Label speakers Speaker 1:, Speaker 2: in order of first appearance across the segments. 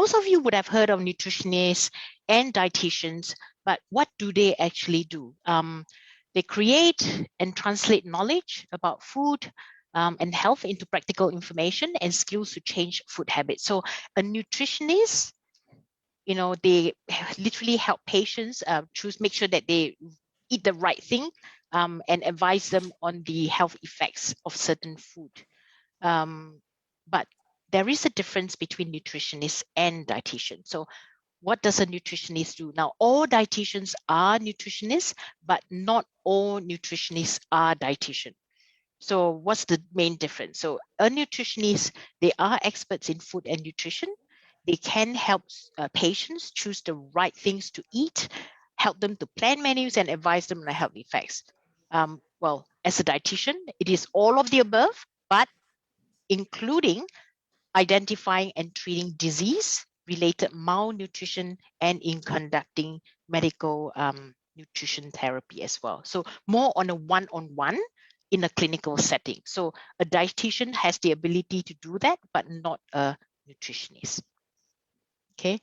Speaker 1: most of you would have heard of nutritionists and dietitians, but what do they actually do? They create and translate knowledge about food and health into practical information and skills to change food habits. So a nutritionist, they literally help patients make sure that they eat the right thing and advise them on the health effects of certain food. But there is a difference between nutritionists and dietitians. So what does a nutritionist do? Now, all dietitians are nutritionists, but not all nutritionists are dietitians. So what's the main difference? So a nutritionist, they are experts in food and nutrition. They can help patients choose the right things to eat, help them to plan menus and advise them on the health effects. Well, as a dietitian, it is all of the above, but including identifying and treating disease-related malnutrition and in conducting medical nutrition therapy as well. So more on a one-on-one in a clinical setting. So a dietitian has the ability to do that, but not a nutritionist. Okay.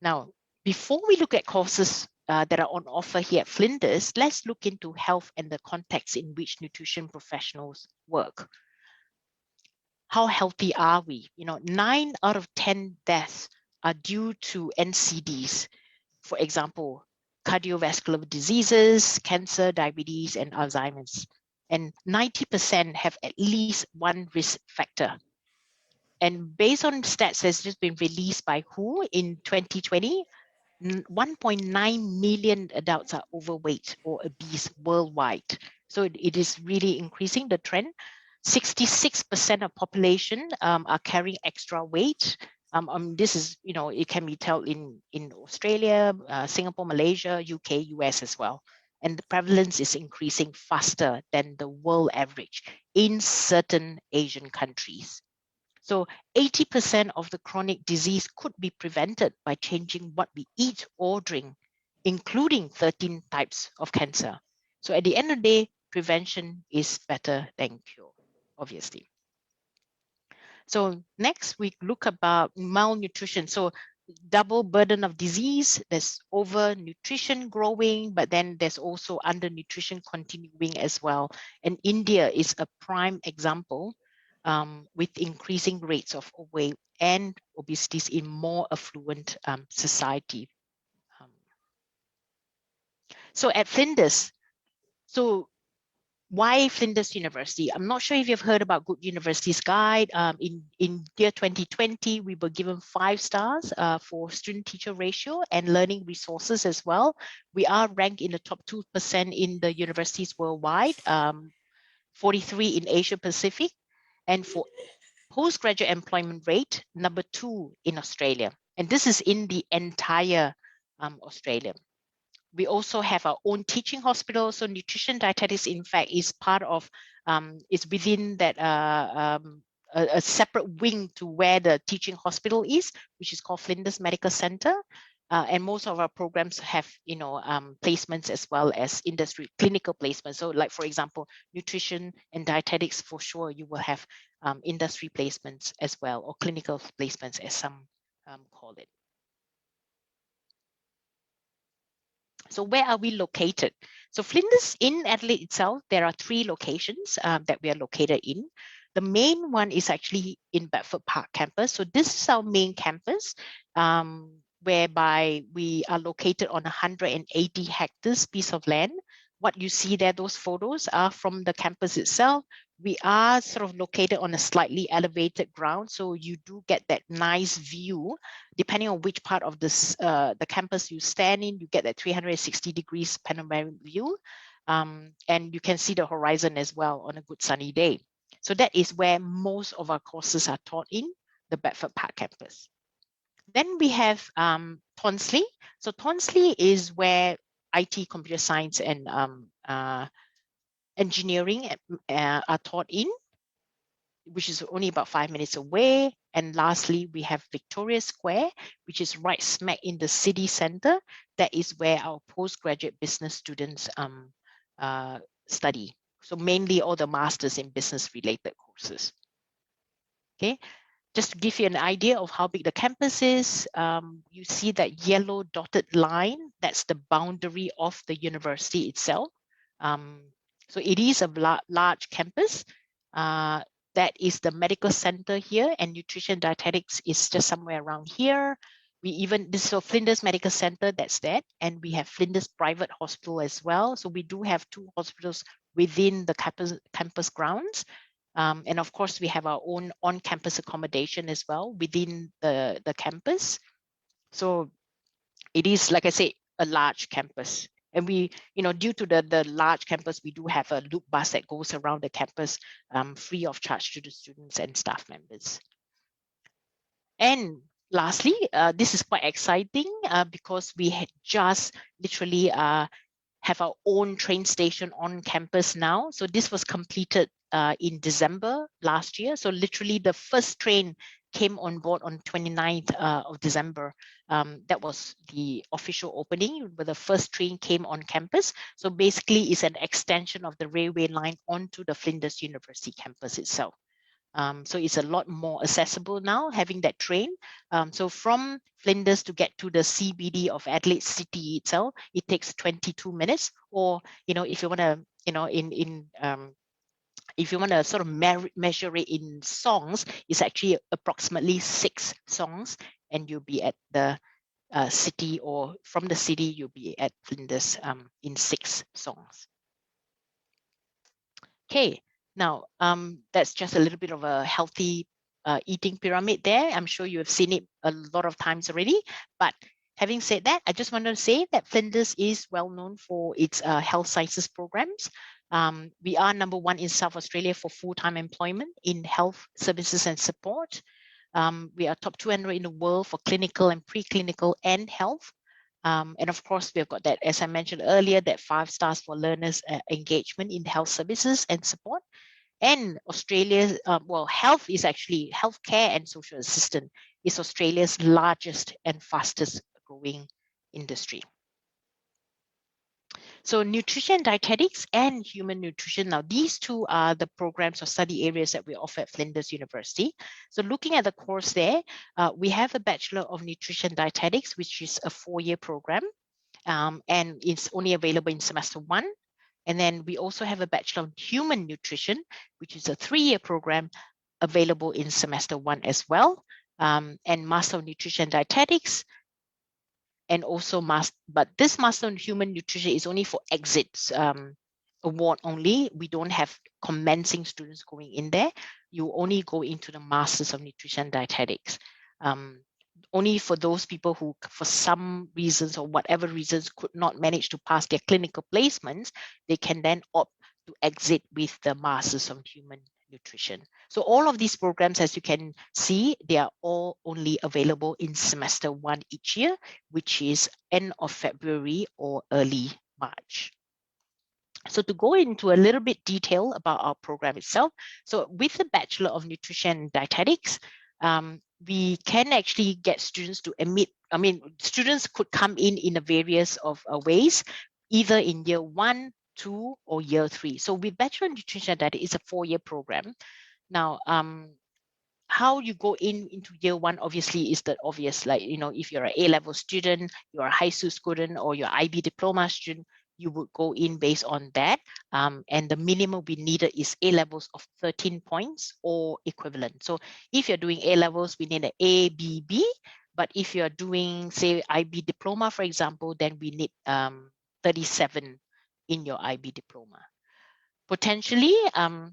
Speaker 1: Now, before we look at courses that are on offer here at Flinders, let's look into health and the context in which nutrition professionals work. How healthy are we? 9 out of 10 deaths are due to NCDs. For example, cardiovascular diseases, cancer, diabetes, and Alzheimer's. And 90% have at least one risk factor. And based on stats that's just been released by WHO in 2020, 1.9 million adults are overweight or obese worldwide. So it is really increasing the trend. 66% of population are carrying extra weight. This is, it can be told in Australia, Singapore, Malaysia, UK, US as well. And the prevalence is increasing faster than the world average in certain Asian countries. So 80% of the chronic disease could be prevented by changing what we eat or drink, including 13 types of cancer. So at the end of the day, prevention is better than cure, obviously. So next we look about malnutrition. So double burden of disease, there's overnutrition growing, but then there's also undernutrition continuing as well. And India is a prime example with increasing rates of weight and obesity in more affluent society. So at Flinders, so why Flinders University? I'm not sure if you've heard about Good Universities Guide. In year 2020, we were given 5 stars for student-teacher ratio and learning resources as well. We are ranked in the top 2% in the universities worldwide, 43 in Asia Pacific, and for postgraduate employment rate, number 2 in Australia. And this is in the entire Australia. We also have our own teaching hospital. So nutrition dietetics, in fact, is part of, is within that a separate wing to where the teaching hospital is, which is called Flinders Medical Center. And most of our programs have, placements as well as industry clinical placements. So like, for example, nutrition and dietetics, for sure, you will have industry placements as well, or clinical placements as some call it. So where are we located? So Flinders in Adelaide itself, there are 3 locations that we are located in. The main one is actually in Bedford Park campus. So this is our main campus, whereby we are located on 180 hectares piece of land. What you see there, those photos are from the campus itself. We are sort of located on a slightly elevated ground, so you do get that nice view. Depending on which part of this, the campus you stand in, you get that 360 degrees panoramic view. And you can see the horizon as well on a good sunny day. So that is where most of our courses are taught in, the Bedford Park campus. Then we have Tonsley. So Tonsley is where IT, computer science, and engineering are taught in, which is only about 5 minutes away. And lastly, we have Victoria Square, which is right smack in the city center. That is where our postgraduate business students study. So mainly all the masters in business related courses. Okay. just to give you an idea of how big the campus is, you see that yellow dotted line, that's the boundary of the university itself. So it is a large campus. That is the medical center here, and nutrition dietetics is just somewhere around here. This is Flinders Medical Center, that's that. And we have Flinders Private Hospital as well. So we do have 2 hospitals within the campus grounds. And of course, we have our own on-campus accommodation as well within the campus. So it is, like I say, a large campus. And we, due to the large campus, we do have a loop bus that goes around the campus free of charge to the students and staff members. And lastly, this is quite exciting because we had just literally have our own train station on campus now. So this was completed in December last year. So literally the first train came on board on 29th of December. That was the official opening, where the first train came on campus. So basically it's an extension of the railway line onto the Flinders University campus itself. So it's a lot more accessible now, having that train. So from Flinders to get to the CBD of Adelaide City itself, it takes 22 minutes. Or, if you want to, if you want to sort of measure it in songs, it's actually approximately 6 songs, and you'll be at the city, or from the city, you'll be at Flinders in 6 songs. Okay. Now, that's just a little bit of a healthy eating pyramid there. I'm sure you have seen it a lot of times already. But having said that, I just wanted to say that Flinders is well known for its health sciences programs. We are #1 in South Australia for full-time employment in health services and support. We are top 200 in the world for clinical and preclinical and health. And of course, we've got that, as I mentioned earlier, that 5 stars for learners engagement in health services and support. And Australia's, health is actually, healthcare and social assistance is Australia's largest and fastest growing industry. So nutrition, dietetics, and human nutrition. Now, these 2 are the programs or study areas that we offer at Flinders University. So looking at the course there, we have a Bachelor of Nutrition Dietetics, which is a 4-year program, and it's only available in semester 1. And then we also have a Bachelor of Human Nutrition, which is a 3-year program available in semester 1 as well, and Master of Nutrition Dietetics. And also but this Master in Human Nutrition is only for exits award only. We don't have commencing students going in there. You only go into the Masters of Nutrition Dietetics. Only for those people who, for some reasons or whatever reasons, could not manage to pass their clinical placements, they can then opt to exit with the Masters of Human Nutrition. So all of these programs, as you can see, they are all only available in semester 1 each year, which is end of February or early March. So to go into a little bit detail about our program itself, so with the Bachelor of Nutrition and Dietetics, we can actually get students to students could come in a various of ways, either in year 1, 2, or year 3. So with Bachelor of Nutrition and Dietetics, it's a 4-year program. Now, how you go into year 1 obviously is the obvious, like, if you're an A-level student, you're a high school student, or you're IB diploma student, you would go in based on that. And the minimum we needed is A-levels of 13 points or equivalent. So if you're doing A-levels, we need an A, B, B. But if you're doing, say, IB diploma, for example, then we need 37 in your IB diploma. Potentially, or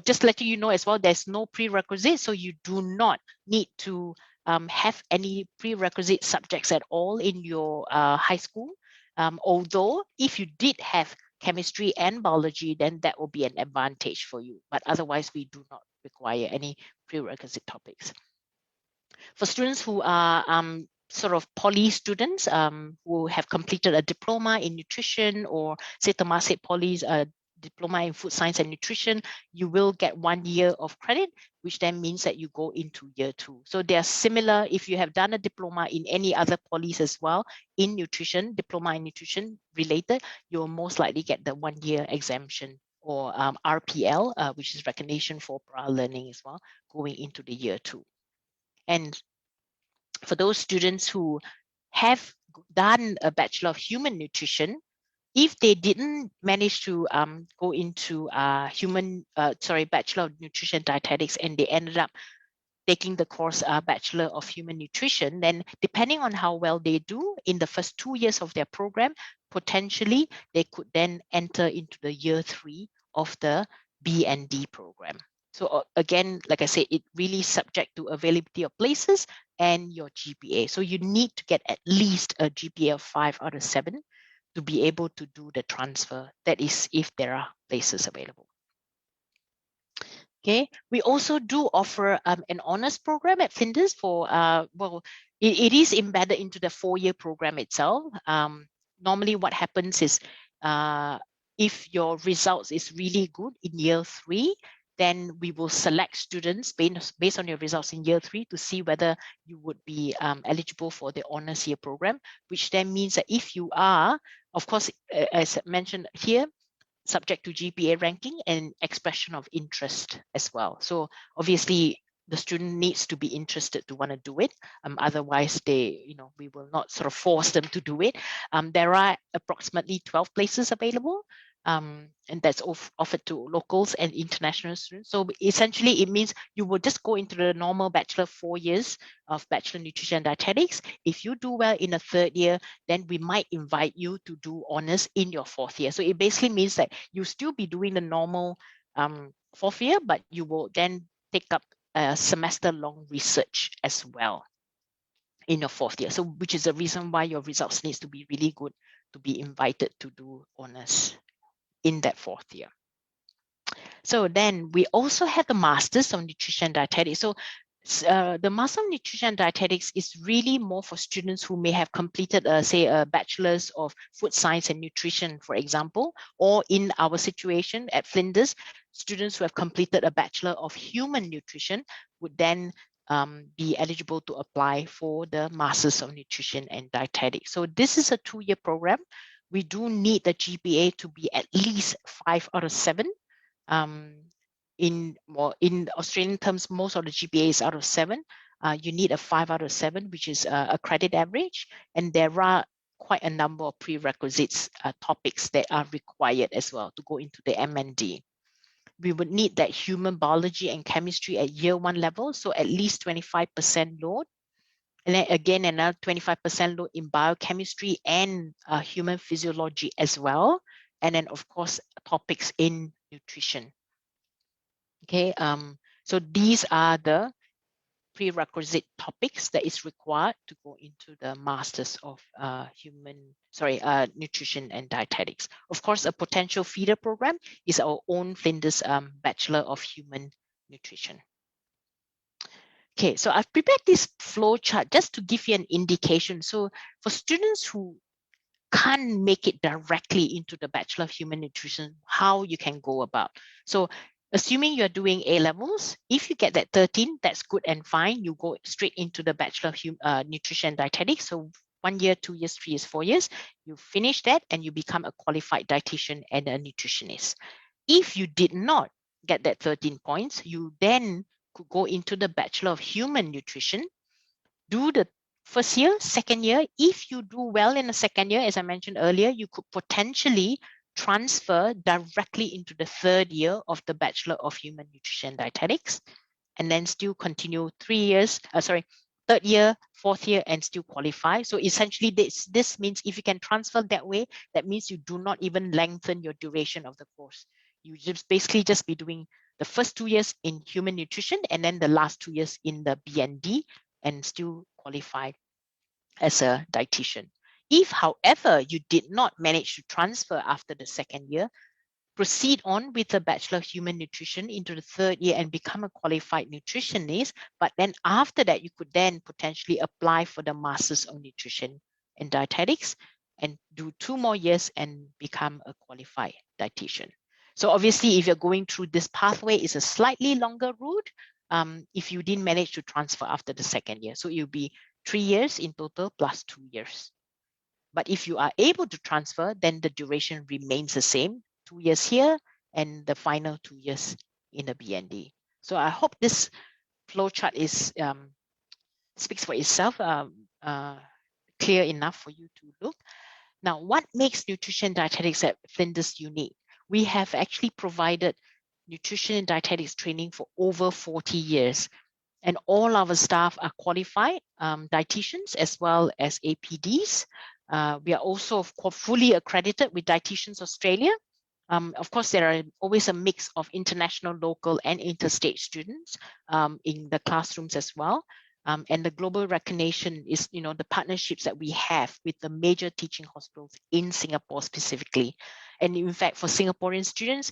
Speaker 1: just letting you know as well, there's no prerequisite. So you do not need to have any prerequisite subjects at all in your high school. Although if you did have chemistry and biology, then that will be an advantage for you. But otherwise, we do not require any prerequisite topics. For students who are sort of poly students who have completed a diploma in nutrition, or say Temasek Poly's diploma in food science and nutrition, you will get 1 year of credit, which then means that you go into year 2. So they are similar. If you have done a diploma in any other polys as well in nutrition, diploma in nutrition related, you will most likely get the 1 year exemption or RPL, which is recognition for prior learning as well, going into the year 2. And for those students who have done a Bachelor of Human Nutrition, if they didn't manage to go into Bachelor of Nutrition Dietetics, and they ended up taking the course Bachelor of Human Nutrition, then depending on how well they do in the first 2 years of their program, potentially they could then enter into the year 3 of the B&D program. So again, like I said, it really subject to availability of places and your GPA. So you need to get at least a GPA of 5 out of 7 to be able to do the transfer. That is if there are places available. Okay, we also do offer an honors program at Flinders for, it is embedded into the 4-year program itself. Normally what happens is if your results is really good in year 3, then we will select students based on your results in year 3 to see whether you would be eligible for the honors year program, which then means that if you are, of course, as mentioned here, subject to GPA ranking and expression of interest as well. So obviously the student needs to be interested to want to do it. Otherwise we will not sort of force them to do it. There are approximately 12 places available. And that's offered to locals and international students. So essentially it means you will just go into the normal bachelor 4 years of Bachelor Nutrition and Dietetics. If you do well in the 3rd year, then we might invite you to do honors in your 4th year. So it basically means that you still be doing the normal 4th year, but you will then take up a semester-long research as well in your 4th year. So which is the reason why your results needs to be really good to be invited to do honors in that 4th year. So then we also have the Masters of Nutrition and Dietetics. So the Master of Nutrition and Dietetics is really more for students who may have completed, say, a Bachelor's of Food Science and Nutrition, for example, or in our situation at Flinders, students who have completed a Bachelor of Human Nutrition would then be eligible to apply for the Masters of Nutrition and Dietetics. So this is a 2-year program. We do need the GPA to be at least 5 out of 7. In Australian terms, most of the GPA is out of 7. You need a 5 out of 7, which is a credit average. And there are quite a number of prerequisites topics that are required as well to go into the M&D. We would need that human biology and chemistry at year 1 level, so at least 25% load. And then again, another 25% load in biochemistry and human physiology as well. And then, of course, topics in nutrition. Okay, so these are the prerequisite topics that is required to go into the Masters of Nutrition and Dietetics. Of course, a potential feeder program is our own Flinders Bachelor of Human Nutrition. Okay, so I've prepared this flow chart just to give you an indication. So for students who can't make it directly into the Bachelor of Human Nutrition, how you can go about. So assuming you're doing A levels, if you get that 13, that's good and fine. You go straight into the Bachelor of Nutrition and Dietetics. So 1 year, 2 years, 3 years, 4 years, you finish that and you become a qualified dietitian and a nutritionist. If you did not get that 13 points, you then could go into the Bachelor of Human Nutrition, do the 1st year, 2nd year. If you do well in the 2nd year, as I mentioned earlier, you could potentially transfer directly into the 3rd year of the Bachelor of Human Nutrition and Dietetics, and then still continue 3 years, 3rd year, 4th year, and still qualify. So essentially this means if you can transfer that way, that means you do not even lengthen your duration of the course. You just basically just be doing the first 2 years in human nutrition and then the last 2 years in the B&D and still qualify as a dietitian. If, however, you did not manage to transfer after the 2nd year, proceed on with the Bachelor of Human Nutrition into the 3rd year and become a qualified nutritionist. But then after that, you could then potentially apply for the Masters of Nutrition and Dietetics and do 2 more years and become a qualified dietitian. So obviously, if you're going through this pathway, it's a slightly longer route if you didn't manage to transfer after the 2nd year. So it'll be 3 years in total plus 2 years. But if you are able to transfer, then the duration remains the same, 2 years here and the final 2 years in the BND. So I hope this flowchart is speaks for itself, clear enough for you to look. Now, what makes nutrition dietetics at Flinders unique? We have actually provided nutrition and dietetics training for over 40 years. And all our staff are qualified dietitians as well as APDs. We are also fully accredited with Dietitians Australia. Of course, there are always a mix of international, local, and interstate students in the classrooms as well. And the global recognition is, the partnerships that we have with the major teaching hospitals in Singapore specifically. And in fact, for Singaporean students,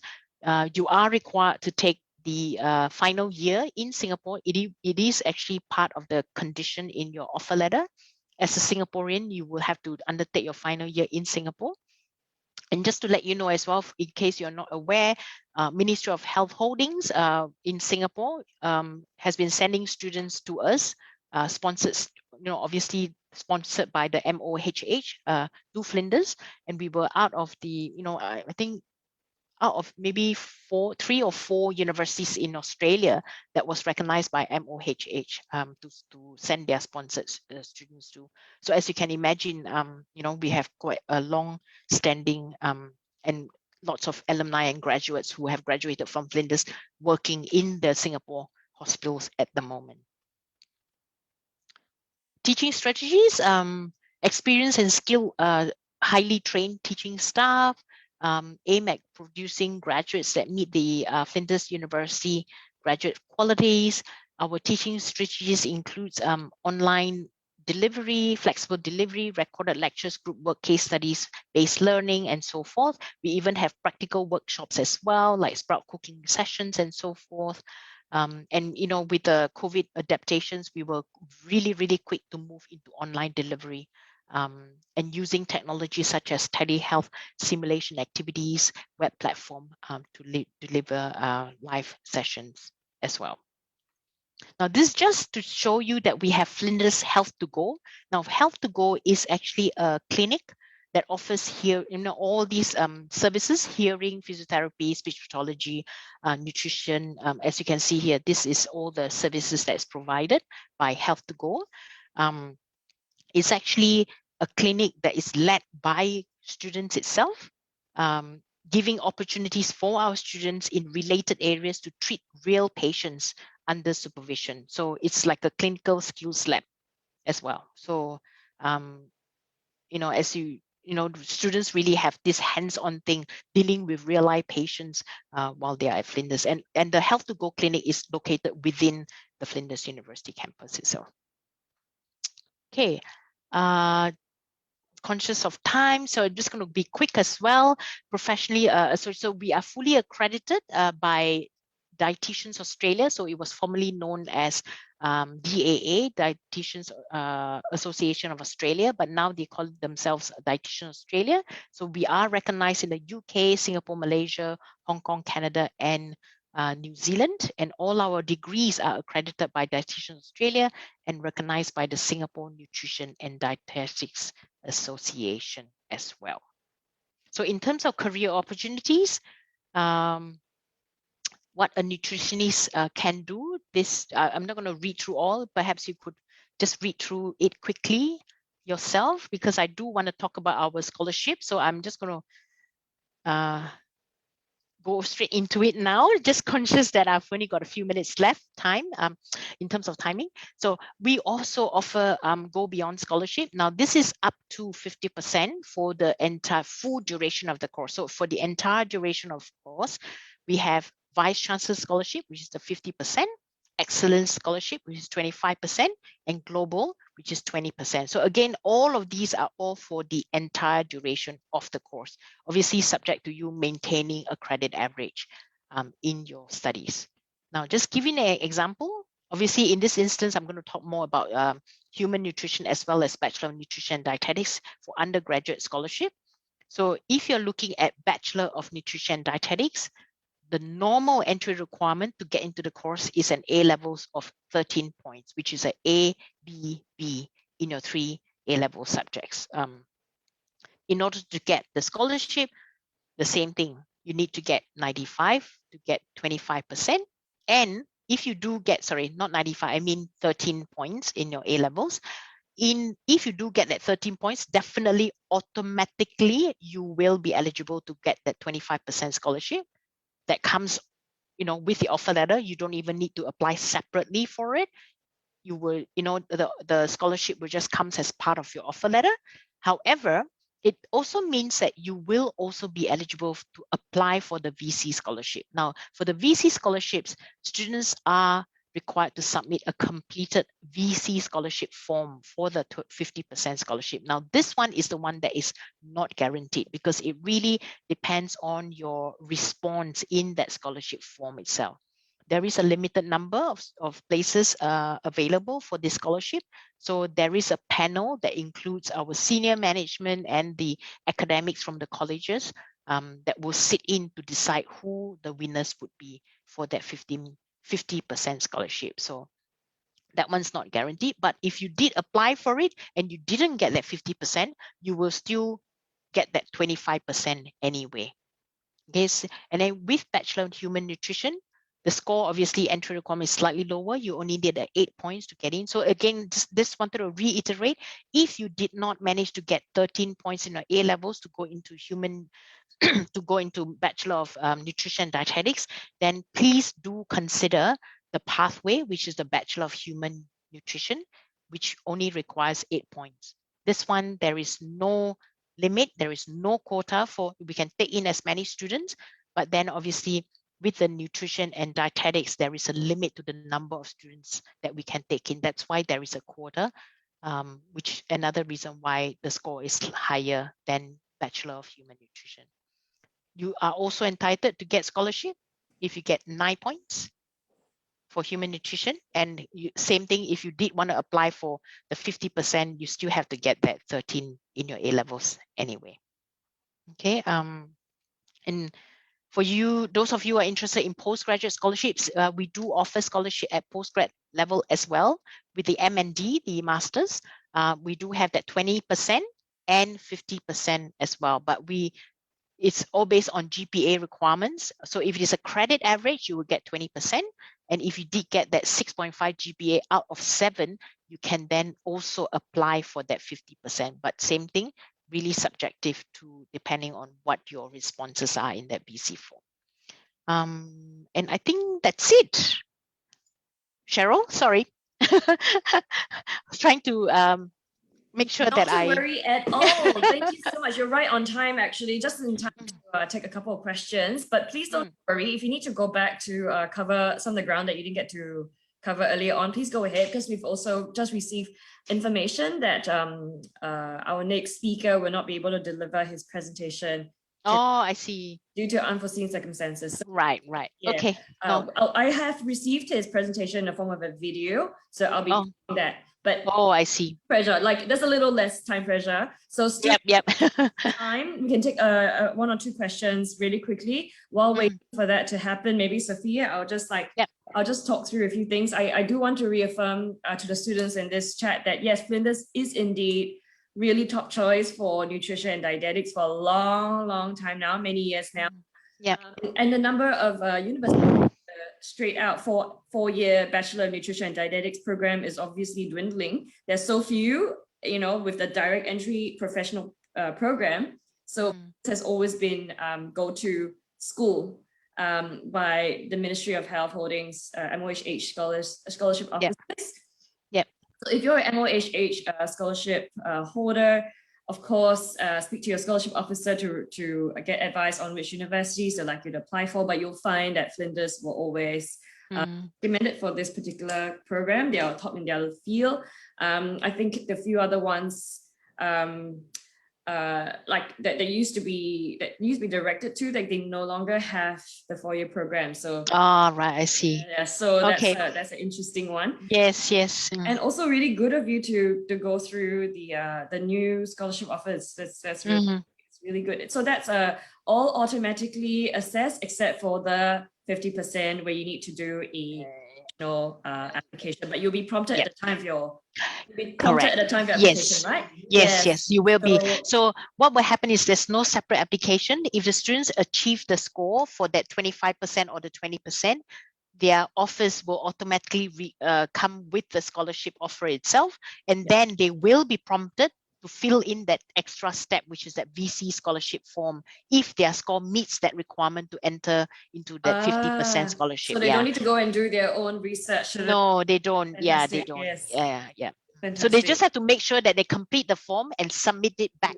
Speaker 1: you are required to take the final year in Singapore. It is actually part of the condition in your offer letter. As a Singaporean, you will have to undertake your final year in Singapore. And just to let you know as well, in case you're not aware, Ministry of Health Holdings in Singapore has been sending students to us, sponsored, obviously sponsored by the MOHH to Flinders. And we were out of the, I think out of maybe 3 or 4 universities in Australia that was recognized by MOHH to send their sponsored students to. So as you can imagine, we have quite a long-standing and lots of alumni and graduates who have graduated from Flinders working in the Singapore hospitals at the moment. Teaching strategies, experienced and skilled, highly trained teaching staff, aim at producing graduates that meet the Flinders University graduate qualities. Our teaching strategies includes online delivery, flexible delivery, recorded lectures, group work, case studies, based learning, and so forth. We even have practical workshops as well, like sprout cooking sessions and so forth. And with the COVID adaptations, we were really, really quick to move into online delivery. And using technology such as telehealth simulation activities, web platform to deliver live sessions as well. Now, this is just to show you that we have Flinders Health to Go. Now, Health to Go is actually a clinic that offers here, all these services: hearing, physiotherapy, speech pathology, nutrition. As you can see here, this is all the services that's provided by Health to Go. It's actually a clinic that is led by students itself, giving opportunities for our students in related areas to treat real patients under supervision. So it's like a clinical skills lab as well. So, as students really have this hands-on thing dealing with real life patients while they are at Flinders. And the Health to Go clinic is located within the Flinders University campus itself. Okay, conscious of time, so I'm just going to be quick as well. Professionally, so we are fully accredited by Dietitians Australia. So it was formerly known as DAA, Dietitians Association of Australia, but now they call themselves Dietitians Australia. So we are recognized in the UK, Singapore, Malaysia, Hong Kong, Canada, and New Zealand, and all our degrees are accredited by Dietitians Australia and recognized by the Singapore Nutrition and Dietetics Association as well. So in terms of career opportunities, what a nutritionist can do, this I'm not going to read through all. Perhaps you could just read through it quickly yourself, because I do want to talk about our scholarship. So I'm just going to go straight into it now, just conscious that I've only got a few minutes left time in terms of timing. So we also offer Go Beyond Scholarship. Now this is up to 50% for the entire full duration of the course. So for the entire duration of the course, we have Vice Chancellor Scholarship, which is the 50%, Excellence Scholarship, which is 25%, and Global, which is 20%. So again, all of these are all for the entire duration of the course, obviously subject to you maintaining a credit average in your studies. Now, just giving an example, obviously in this instance, I'm going to talk more about human nutrition as well as Bachelor of Nutrition and Dietetics for undergraduate scholarship. So if you're looking at Bachelor of Nutrition and Dietetics, the normal entry requirement to get into the course is an A levels of 13 points, which is an A, B, B in your 3 A-level subjects. In order to get the scholarship, the same thing. you need to get 95 to get 25%. And if you do get, sorry, not 95, I mean 13 points in your A levels. If you do get that 13 points, definitely automatically you will be eligible to get that 25% scholarship that comes, with the offer letter. You don't even need to apply separately for it. You will, the scholarship will just comes as part of your offer letter. However, it also means that you will also be eligible to apply for the VC scholarship. Now, for the VC scholarships, students are required to submit a completed VC scholarship form for the 50% scholarship. Now, this one is the one that is not guaranteed because it really depends on your response in that scholarship form itself. There is a limited number of places available for this scholarship. So there is a panel that includes our senior management and the academics from the colleges that will sit in to decide who the winners would be for that 50% scholarship. So that one's not guaranteed, but if you did apply for it and you didn't get that 50%, you will still get that 25% anyway. Okay, and then with Bachelor in Human Nutrition, the score, obviously, entry requirement is slightly lower. You only need 8 points to get in. So again, this wanted to reiterate, if you did not manage to get 13 points in your A levels to go into Bachelor of Nutrition and Dietetics, then please do consider the pathway, which is the Bachelor of Human Nutrition, which only requires 8 points. This one, there is no limit. There is no quota we can take in as many students, but then obviously with the nutrition and dietetics, there is a limit to the number of students that we can take in. That's why there is a quota, which another reason why the score is higher than Bachelor of Human Nutrition. You are also entitled to get scholarship if you get 9 points for human nutrition. And same thing, if you did want to apply for the 50%, you still have to get that 13 in your A levels anyway. Okay. And for you, those of you who are interested in postgraduate scholarships, we do offer scholarship at postgrad level as well with the M&D, the masters. We do have that 20% and 50% as well, but it's all based on GPA requirements. So if it is a credit average, you will get 20%. And if you did get that 6.5 GPA out of 7, you can then also apply for that 50%. But same thing, really subjective to depending on what your responses are in that BC form. And I think that's it. Cheryl, sorry. I was trying to make sure
Speaker 2: Not
Speaker 1: that
Speaker 2: to worry at all. Thank you so much. You're right on time, actually, just in time to take a couple of questions. But please don't worry. If you need to go back to cover some of the ground that you didn't get to cover earlier on, please go ahead, because we've also just received information that our next speaker will not be able to deliver his presentation.
Speaker 1: Oh, I see.
Speaker 2: Due to unforeseen circumstances. So,
Speaker 1: right. Yeah. Okay.
Speaker 2: I have received his presentation in the form of a video, so I'll be doing that. But
Speaker 1: I see.
Speaker 2: Pressure, like there's a little less time pressure. So still time, we can take 1 or 2 questions really quickly while waiting for that to happen. Maybe Sophia, I'll just talk through a few things. I do want to reaffirm to the students in this chat that yes, Flinders is indeed really top choice for nutrition and dietetics for a long time now, many years now. And the number of universities straight out 4-year Bachelor of Nutrition and Dietetics program is obviously dwindling. There's so few, with the direct entry professional program. So this has always been go-to school by the Ministry of Health Holdings MOHH scholarship officers. So if you're an MOHH scholarship holder, of course, speak to your scholarship officer to get advice on which universities they'd like you to apply for, but you'll find that Flinders will always recommended for this particular program. They are top in their field. I think the few other ones like that used to be directed to, like they no longer have the 4-year program. So
Speaker 1: right, I see.
Speaker 2: So that's an interesting one.
Speaker 1: Yes.
Speaker 2: And also really good of you to go through the new scholarship offers. That's really, it's really good. So that's all automatically assessed except for the 50% where you need to do original application, but you'll be prompted at the time of your
Speaker 1: Correct.
Speaker 2: application, right?
Speaker 1: Yes, you will be. So what will happen is there's no separate application. If the students achieve the score for that 25% or the 20%, their offers will automatically come with the scholarship offer itself, and then they will be prompted to fill in that extra step, which is that VC scholarship form, if their score meets that requirement to enter into that 50% scholarship.
Speaker 2: So they don't need to go and do their own research.
Speaker 1: No, they don't.
Speaker 2: Fantastic.
Speaker 1: Yeah, they don't.
Speaker 2: Yes.
Speaker 1: Yeah.
Speaker 2: Fantastic.
Speaker 1: So they just have to make sure that they complete the form and submit it back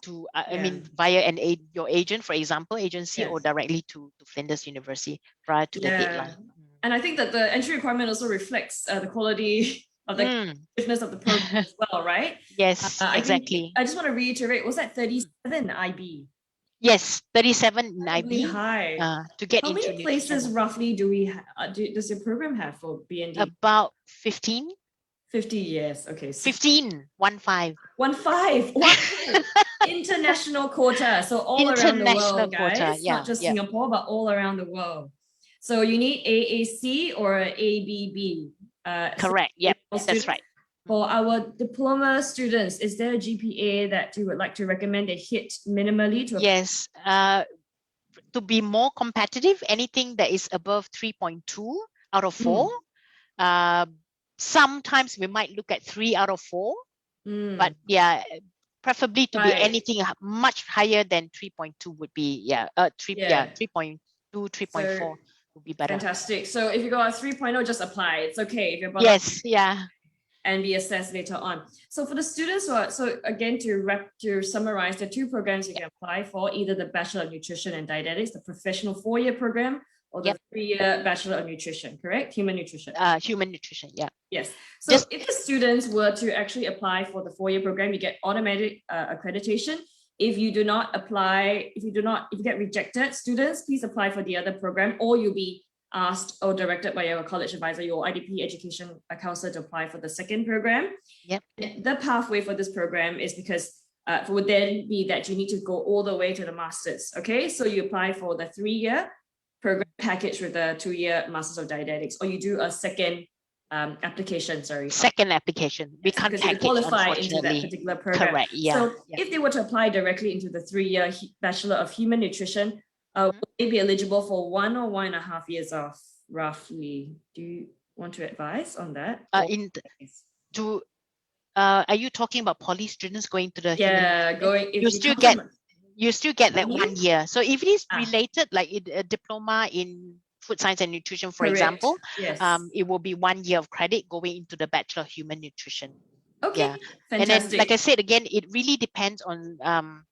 Speaker 1: to, I mean, via your agent, for example, agency, or directly to Flinders University prior to the deadline.
Speaker 2: And I think that the entry requirement also reflects the quality of the effectiveness of the program as well, right?
Speaker 1: Yes, exactly.
Speaker 2: I just want to reiterate, was that 37 IB?
Speaker 1: Yes, 37 in IB.
Speaker 2: High.
Speaker 1: To get
Speaker 2: How
Speaker 1: into
Speaker 2: many places roughly do we does your program have for BND?
Speaker 1: About 15.
Speaker 2: 50 years. Okay.
Speaker 1: 15. 15.
Speaker 2: 15. International quota. So all around the world, guys. Not just Singapore, but all around the world. So you need AAC or ABB.
Speaker 1: Correct. Yep. That's right.
Speaker 2: For our diploma students, is there a GPA that you would like to recommend they hit minimally?
Speaker 1: Yes. To be more competitive, anything that is above 3.2 out of 4. Sometimes we might look at 3 out of 4. But yeah, preferably to be anything much higher than 3.2 would be 3.2, 3.4 would be better.
Speaker 2: Fantastic. So if you go at 3.0, just apply. It's okay if you're and be assessed later on. So for the students who are, so again, to summarize, the 2 programs you can apply for, either the Bachelor of Nutrition and Dietetics, the professional 4-year program, or the 3-year Bachelor of Nutrition, correct? Human Nutrition.
Speaker 1: Human Nutrition, yeah.
Speaker 2: Yes. So if the students were to actually apply for the 4-year program, you get automatic accreditation. If you do not apply, if you get rejected, students, please apply for the other program, or you'll be asked or directed by your college advisor, your IDP education counselor, to apply for the 2nd program.
Speaker 1: Yep.
Speaker 2: The pathway for this program is because would then be that you need to go all the way to the master's. Okay, so you apply for the 3-year program package with the 2-year Masters of Dietetics, or you do a second application. Second
Speaker 1: application. We can't package,
Speaker 2: qualify into that particular program.
Speaker 1: Correct. Yeah.
Speaker 2: So if they were to apply directly into the 3-year Bachelor of Human Nutrition, will they be eligible for 1 or 1.5 years off, roughly? Do you want to advise on that?
Speaker 1: Are you talking about poly students going to the you still get that 1 year. So if it is related, like a diploma in food science and nutrition, for example, it will be 1 year of credit going into the Bachelor of Human Nutrition.
Speaker 2: Okay, fantastic.
Speaker 1: And then, like I said again, it really depends on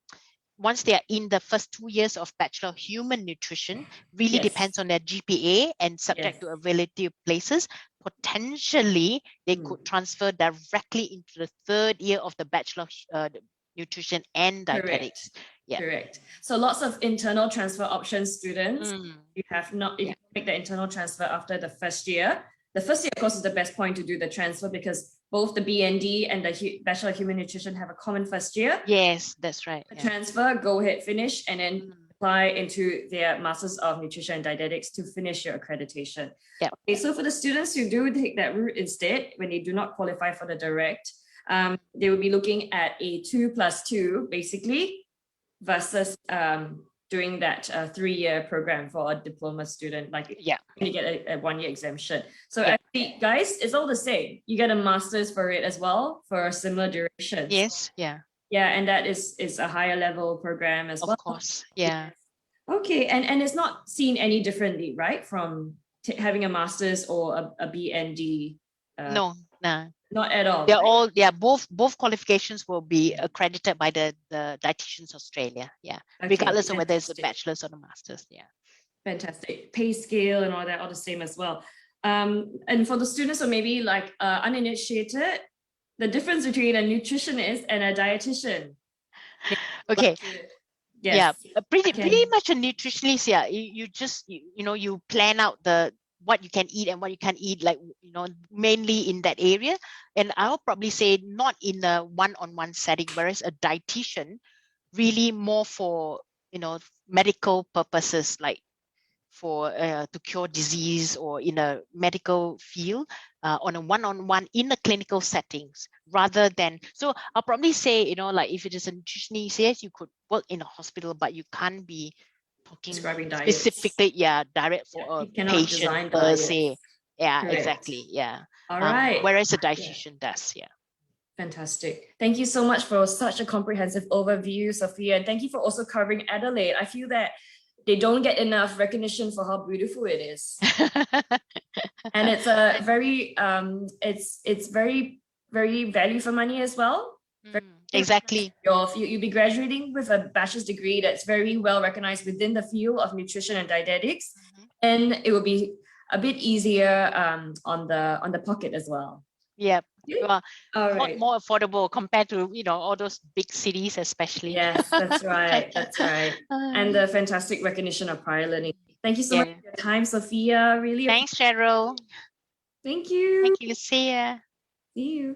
Speaker 1: once they are in the first 2 years of Bachelor of Human Nutrition, really depends on their GPA and subject to availability of places. Potentially, they could transfer directly into the 3rd year of the Bachelor of Nutrition and Dietetics.
Speaker 2: Correct. So lots of internal transfer options, students. You make the internal transfer after the 1st year. The 1st year, of course, is the best point to do the transfer because both the BND and the Bachelor of Human Nutrition have a common 1st year.
Speaker 1: Yes, that's right.
Speaker 2: Transfer, go ahead, finish, and then apply into their Masters of Nutrition and Dietetics to finish your accreditation. Okay, so for the students who do take that route instead, when they do not qualify for the direct, they will be looking at a 2+2, basically, versus doing that 3-year program for a diploma student, you get a 1-year exemption. So actually, guys, it's all the same. You get a master's for it as well for a similar duration.
Speaker 1: Yes,
Speaker 2: and that is a higher level program as well.
Speaker 1: Of course, yeah.
Speaker 2: Okay, and it's not seen any differently, right, from having a master's or a BND?
Speaker 1: No.
Speaker 2: Not at all.
Speaker 1: They're all both qualifications will be accredited by the Dietitians Australia, regardless of whether it's a bachelor's or a master's.
Speaker 2: Fantastic. Pay scale and all that, all the same as well. And for the students who maybe like uninitiated, the difference between a nutritionist and a dietitian.
Speaker 1: Okay. Pretty much a nutritionist. You just you plan out what you can eat and what you can't eat, mainly in that area. And I'll probably say not in a one-on-one setting, whereas a dietitian really more for medical purposes, like for to cure disease or in a medical field on a one-on-one in a clinical settings, rather than, so I'll probably say, you know, like if it is a nutritionist, yes, you could work in a hospital, but you can't be talking specifically, direct for a patient per se. Yeah, correct. Exactly. Yeah.
Speaker 2: All right.
Speaker 1: Whereas a dietitian does. Yeah.
Speaker 2: Fantastic. Thank you so much for such a comprehensive overview, Sophia. And thank you for also covering Adelaide. I feel that they don't get enough recognition for how beautiful it is. And it's a very, it's very, very value for money as well.
Speaker 1: Exactly.
Speaker 2: You'll be graduating with a bachelor's degree that's very well recognized within the field of nutrition and dietetics. And it will be a bit easier on the pocket as well.
Speaker 1: Yep. Well, more affordable compared to, you know, all those big cities, especially.
Speaker 2: Yes, that's right. That's right. And the fantastic recognition of prior learning. Thank you so much for your time, Sophia. Really.
Speaker 1: Thanks, Cheryl.
Speaker 2: Thank you.
Speaker 1: Thank you. See ya.
Speaker 2: See you.